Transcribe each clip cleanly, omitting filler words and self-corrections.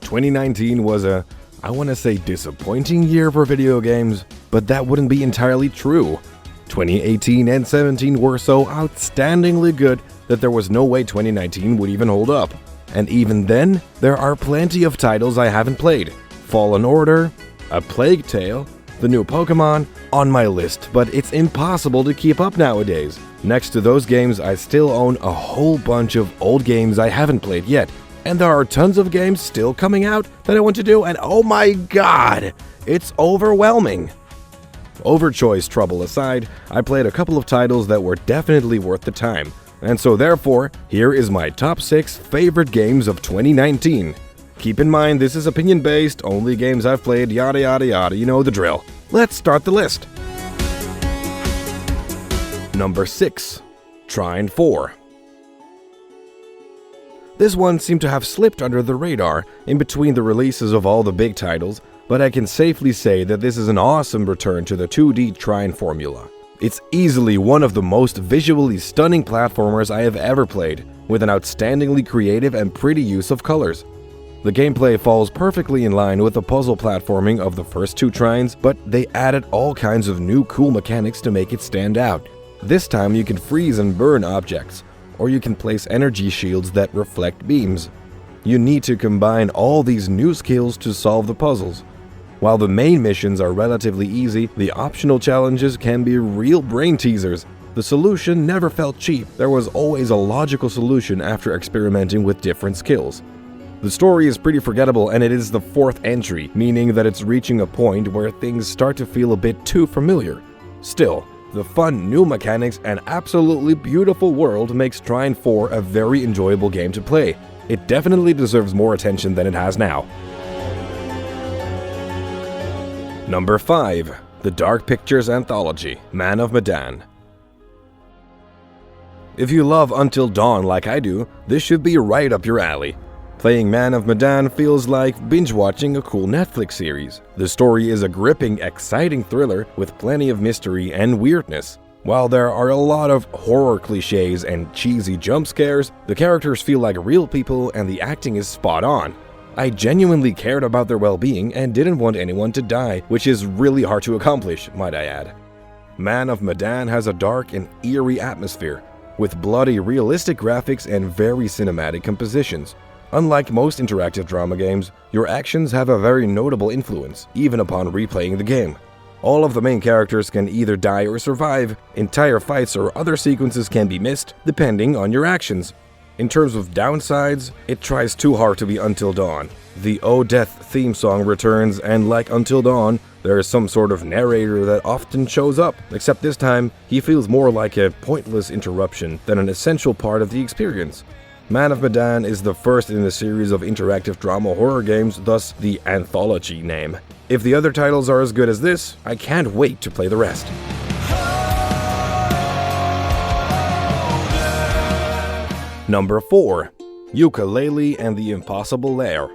2019 was I want to say disappointing year for video games, but that wouldn't be entirely true. 2018 and 17 were so outstandingly good that there was no way 2019 would even hold up. And even then, there are plenty of titles I haven't played. Fallen Order, A Plague Tale, the new Pokemon, on my list, but it's impossible to keep up nowadays. Next to those games, I still own a whole bunch of old games I haven't played yet. And there are tons of games still coming out that I want to do, and oh my god, it's overwhelming. Overchoice trouble aside, I played a couple of titles that were definitely worth the time. And so therefore, here is my top 6 favorite games of 2019. Keep in mind this is opinion based, only games I've played, yada yada yada, you know the drill. Let's start the list. Number 6. Trine 4. This one seemed to have slipped under the radar in between the releases of all the big titles, but I can safely say that this is an awesome return to the 2D Trine formula. It's easily one of the most visually stunning platformers I have ever played, with an outstandingly creative and pretty use of colors. The gameplay falls perfectly in line with the puzzle platforming of the first 2 Trines, but they added all kinds of new cool mechanics to make it stand out. This time you can freeze and burn objects, or you can place energy shields that reflect beams. You need to combine all these new skills to solve the puzzles. While the main missions are relatively easy, the optional challenges can be real brain teasers. The solution never felt cheap. There was always a logical solution after experimenting with different skills. The story is pretty forgettable, and it is the 4th entry, meaning that it's reaching a point where things start to feel a bit too familiar. Still, the fun new mechanics and absolutely beautiful world makes Trine 4 a very enjoyable game to play. It definitely deserves more attention than it has now. Number 5. The Dark Pictures Anthology, Man of Medan. If you love Until Dawn like I do, this should be right up your alley. Playing Man of Medan feels like binge-watching a cool Netflix series. The story is a gripping, exciting thriller with plenty of mystery and weirdness. While there are a lot of horror cliches and cheesy jump scares, the characters feel like real people and the acting is spot on. I genuinely cared about their well-being and didn't want anyone to die, which is really hard to accomplish, might I add. Man of Medan has a dark and eerie atmosphere, with bloody, realistic graphics and very cinematic compositions. Unlike most interactive drama games, your actions have a very notable influence, even upon replaying the game. All of the main characters can either die or survive, entire fights or other sequences can be missed, depending on your actions. In terms of downsides, it tries too hard to be Until Dawn. The Oh Death theme song returns, and like Until Dawn, there is some sort of narrator that often shows up, except this time, he feels more like a pointless interruption than an essential part of the experience. Man of Medan is the first in a series of interactive drama horror games, thus the Anthology name. If the other titles are as good as this, I can't wait to play the rest. Number 4. Yooko-laylee and the Impossible Lair.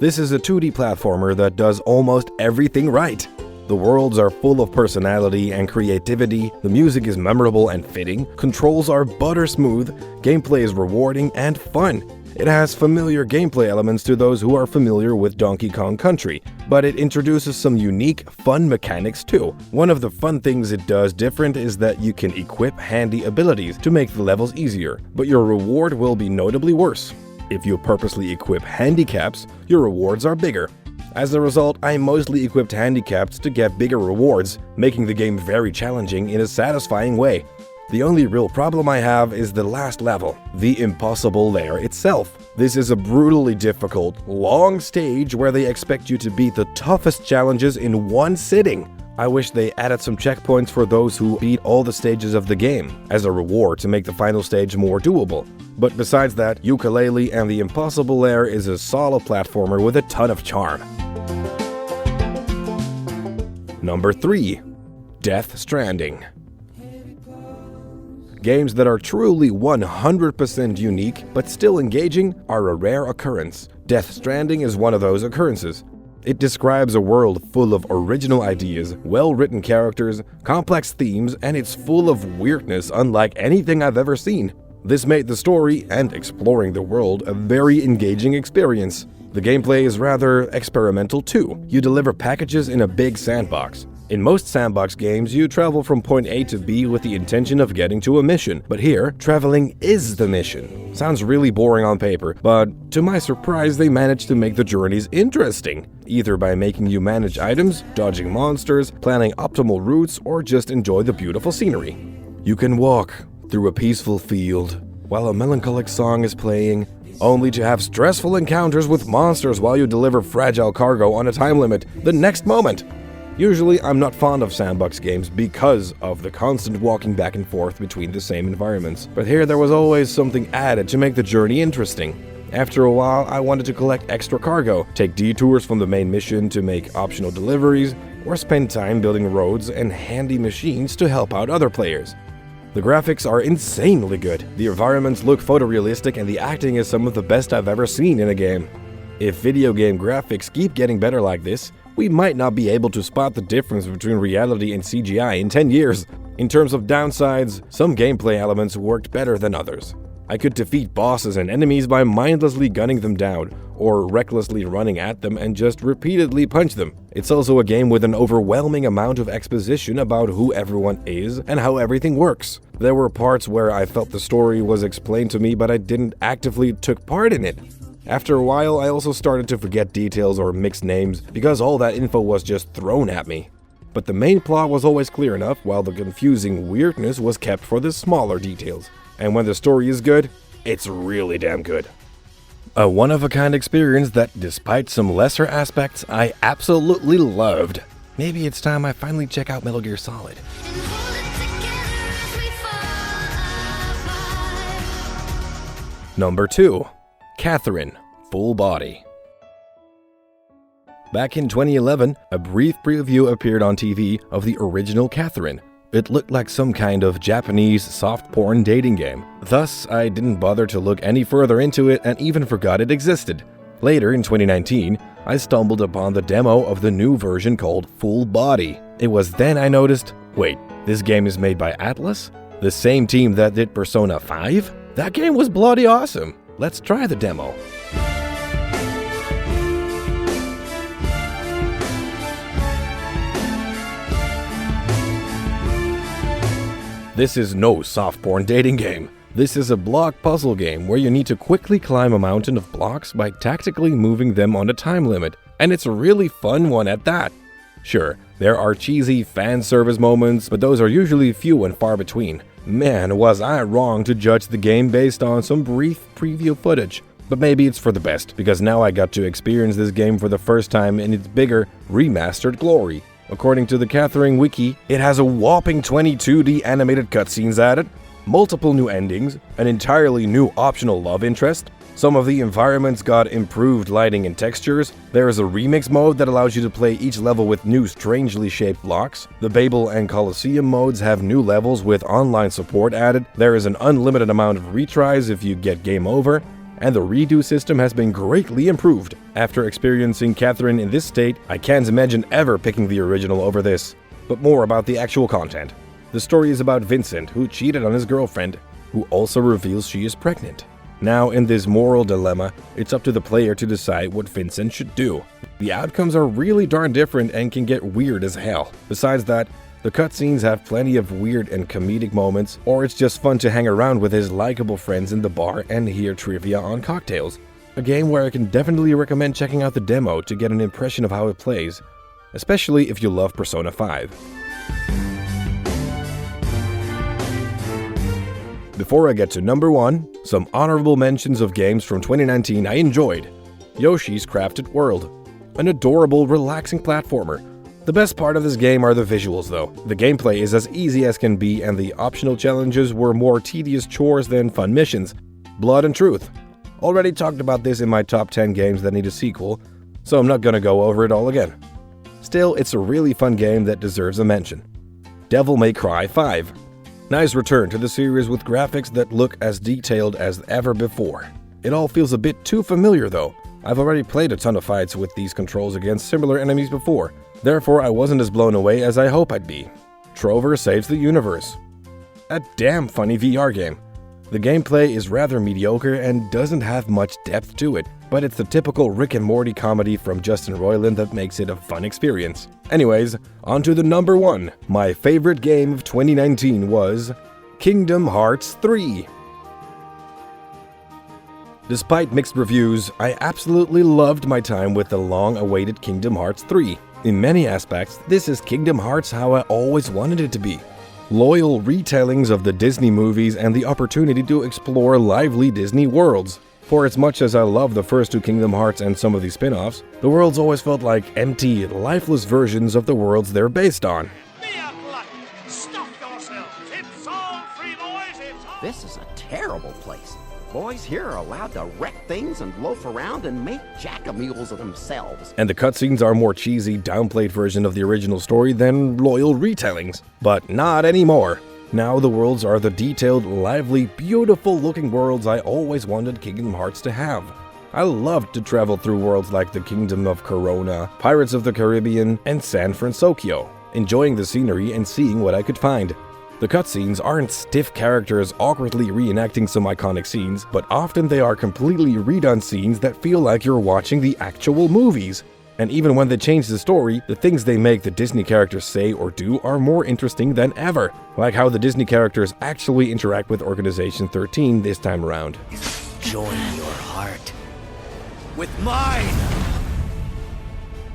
This is a 2D platformer that does almost everything right. The worlds are full of personality and creativity, the music is memorable and fitting, controls are butter smooth, gameplay is rewarding and fun. It has familiar gameplay elements to those who are familiar with Donkey Kong Country, but it introduces some unique, fun mechanics too. One of the fun things it does different is that you can equip handy abilities to make the levels easier, but your reward will be notably worse. If you purposely equip handicaps, your rewards are bigger. As a result, I mostly equipped handicaps to get bigger rewards, making the game very challenging in a satisfying way. The only real problem I have is the last level, the Impossible Lair itself. This is a brutally difficult, long stage where they expect you to beat the toughest challenges in one sitting. I wish they added some checkpoints for those who beat all the stages of the game, as a reward to make the final stage more doable. But besides that, Yooko-laylee and the Impossible Lair is a solid platformer with a ton of charm. Number 3. Death Stranding. Games that are truly 100% unique but still engaging are a rare occurrence. Death Stranding is one of those occurrences. It describes a world full of original ideas, well-written characters, complex themes, and it's full of weirdness unlike anything I've ever seen. This made the story and exploring the world a very engaging experience. The gameplay is rather experimental too. You deliver packages in a big sandbox. In most sandbox games, you travel from point A to B with the intention of getting to a mission, but here, traveling is the mission. Sounds really boring on paper, but to my surprise, they managed to make the journeys interesting, either by making you manage items, dodging monsters, planning optimal routes, or just enjoy the beautiful scenery. You can walk through a peaceful field while a melancholic song is playing, only to have stressful encounters with monsters while you deliver fragile cargo on a time limit the next moment. Usually, I'm not fond of sandbox games because of the constant walking back and forth between the same environments, but here there was always something added to make the journey interesting. After a while, I wanted to collect extra cargo, take detours from the main mission to make optional deliveries, or spend time building roads and handy machines to help out other players. The graphics are insanely good, the environments look photorealistic, and the acting is some of the best I've ever seen in a game. If video game graphics keep getting better like this, we might not be able to spot the difference between reality and CGI in 10 years. In terms of downsides, some gameplay elements worked better than others. I could defeat bosses and enemies by mindlessly gunning them down, or recklessly running at them and just repeatedly punch them. It's also a game with an overwhelming amount of exposition about who everyone is and how everything works. There were parts where I felt the story was explained to me, but I didn't actively took part in it. After a while, I also started to forget details or mix names because all that info was just thrown at me. But the main plot was always clear enough, while the confusing weirdness was kept for the smaller details. And when the story is good, it's really damn good. A one-of-a-kind experience that, despite some lesser aspects, I absolutely loved. Maybe it's time I finally check out Metal Gear Solid. Number 2. Catherine, Full Body. Back in 2011, a brief preview appeared on TV of the original Catherine. It looked like some kind of Japanese soft porn dating game. Thus, I didn't bother to look any further into it and even forgot it existed. Later in 2019, I stumbled upon the demo of the new version called Full Body. It was then I noticed, wait, this game is made by Atlus? The same team that did Persona 5? That game was bloody awesome. Let's try the demo. This is no soft porn dating game. This is a block puzzle game where you need to quickly climb a mountain of blocks by tactically moving them on a time limit, and it's a really fun one at that. Sure, there are cheesy fan service moments, but those are usually few and far between. Man, was I wrong to judge the game based on some brief preview footage. But maybe it's for the best, because now I got to experience this game for the first time in its bigger, remastered glory. According to the Catherine wiki, it has a whopping 22D animated cutscenes added, multiple new endings, an entirely new optional love interest. Some of the environments got improved lighting and textures. There is a remix mode that allows you to play each level with new strangely shaped blocks. The Babel and Colosseum modes have new levels with online support added. There is an unlimited amount of retries if you get game over. And the redo system has been greatly improved. After experiencing Catherine in this state, I can't imagine ever picking the original over this. But more about the actual content. The story is about Vincent, who cheated on his girlfriend, who also reveals she is pregnant. Now, in this moral dilemma, it's up to the player to decide what Vincent should do. The outcomes are really darn different and can get weird as hell. Besides that, the cutscenes have plenty of weird and comedic moments, or it's just fun to hang around with his likable friends in the bar and hear trivia on cocktails. A game where I can definitely recommend checking out the demo to get an impression of how it plays, especially if you love Persona 5. Before I get to number 1, some honorable mentions of games from 2019 I enjoyed. Yoshi's Crafted World, an adorable, relaxing platformer. The best part of this game are the visuals though. The gameplay is as easy as can be and the optional challenges were more tedious chores than fun missions. Blood and Truth. Already talked about this in my top 10 games that need a sequel, so I'm not gonna go over it all again. Still, it's a really fun game that deserves a mention. Devil May Cry 5. Nice return to the series with graphics that look as detailed as ever before. It all feels a bit too familiar though. I've already played a ton of fights with these controls against similar enemies before. Therefore, I wasn't as blown away as I hope I'd be. Trover Saves the Universe. A damn funny VR game. The gameplay is rather mediocre and doesn't have much depth to it, but it's the typical Rick and Morty comedy from Justin Roiland that makes it a fun experience. Anyways, on to the number 1. My favorite game of 2019 was Kingdom Hearts 3. Despite mixed reviews, I absolutely loved my time with the long-awaited Kingdom Hearts 3. In many aspects, this is Kingdom Hearts how I always wanted it to be. Loyal retellings of the Disney movies and the opportunity to explore lively Disney worlds. For as much as I love the first 2 Kingdom Hearts and some of the spin-offs, the worlds always felt like empty, lifeless versions of the worlds they're based on. This is a terrible place. Boys here are allowed to wreck things and loaf around and make jack-a-mules of themselves. And the cutscenes are a more cheesy, downplayed version of the original story than loyal retellings. But not anymore. Now the worlds are the detailed, lively, beautiful-looking worlds I always wanted Kingdom Hearts to have. I loved to travel through worlds like the Kingdom of Corona, Pirates of the Caribbean, and San Francisco, enjoying the scenery and seeing what I could find. The cutscenes aren't stiff characters awkwardly reenacting some iconic scenes, but often they are completely redone scenes that feel like you're watching the actual movies. And even when they change the story, the things they make the Disney characters say or do are more interesting than ever, like how the Disney characters actually interact with Organization 13 this time around. Join your heart with mine!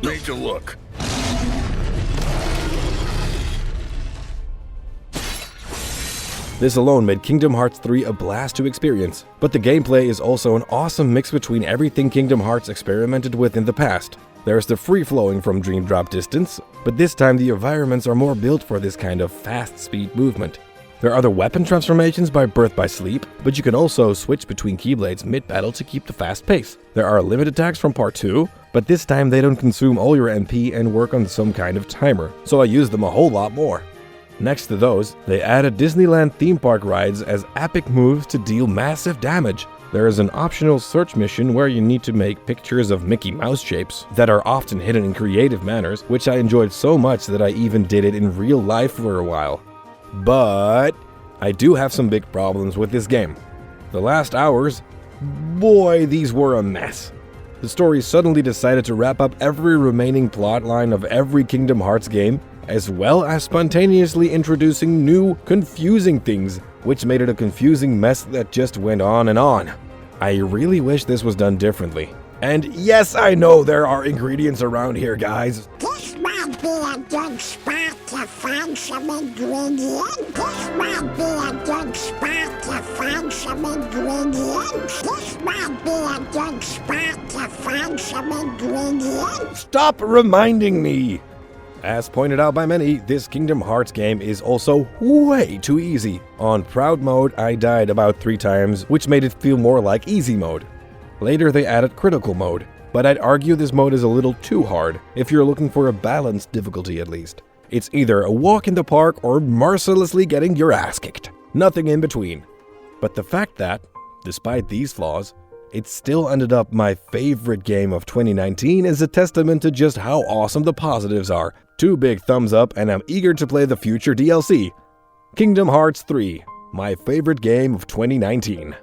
Take a look. This alone made Kingdom Hearts 3 a blast to experience, but the gameplay is also an awesome mix between everything Kingdom Hearts experimented with in the past. There's the free-flowing from Dream Drop distance, but this time the environments are more built for this kind of fast-speed movement. There are the weapon transformations by Birth by Sleep, but you can also switch between keyblades mid-battle to keep the fast pace. There are limit attacks from Part 2, but this time they don't consume all your MP and work on some kind of timer, so I use them a whole lot more. Next to those, they added Disneyland theme park rides as epic moves to deal massive damage. There is an optional search mission where you need to make pictures of Mickey Mouse shapes that are often hidden in creative manners, which I enjoyed so much that I even did it in real life for a while. But I do have some big problems with this game. The last hours, boy, these were a mess. The story suddenly decided to wrap up every remaining plotline of every Kingdom Hearts game, as well as spontaneously introducing new, confusing things, which made it a confusing mess that just went on and on. I really wish this was done differently. And yes, I know there are ingredients around here, guys. This might be a good spot to find some ingredients. This might be a good spot to find some ingredients. This might be a good spot to find some ingredients. Stop reminding me! As pointed out by many, this Kingdom Hearts game is also way too easy. On Proud mode, I died about 3 times, which made it feel more like easy mode. Later they added critical mode, but I'd argue this mode is a little too hard, if you're looking for a balanced difficulty at least. It's either a walk in the park or mercilessly getting your ass kicked. Nothing in between. But the fact that, despite these flaws, it still ended up my favorite game of 2019 is a testament to just how awesome the positives are. 2 big thumbs up, and I'm eager to play the future DLC. Kingdom Hearts 3, my favorite game of 2019.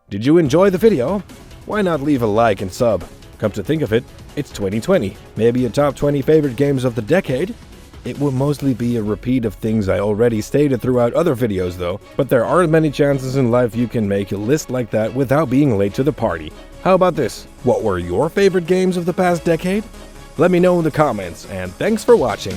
Did you enjoy the video? Why not leave a like and sub? Come to think of it, it's 2020. Maybe a top 20 favorite games of the decade? It will mostly be a repeat of things I already stated throughout other videos though, but there aren't many chances in life you can make a list like that without being late to the party. How about this? What were your favorite games of the past decade? Let me know in the comments, and thanks for watching.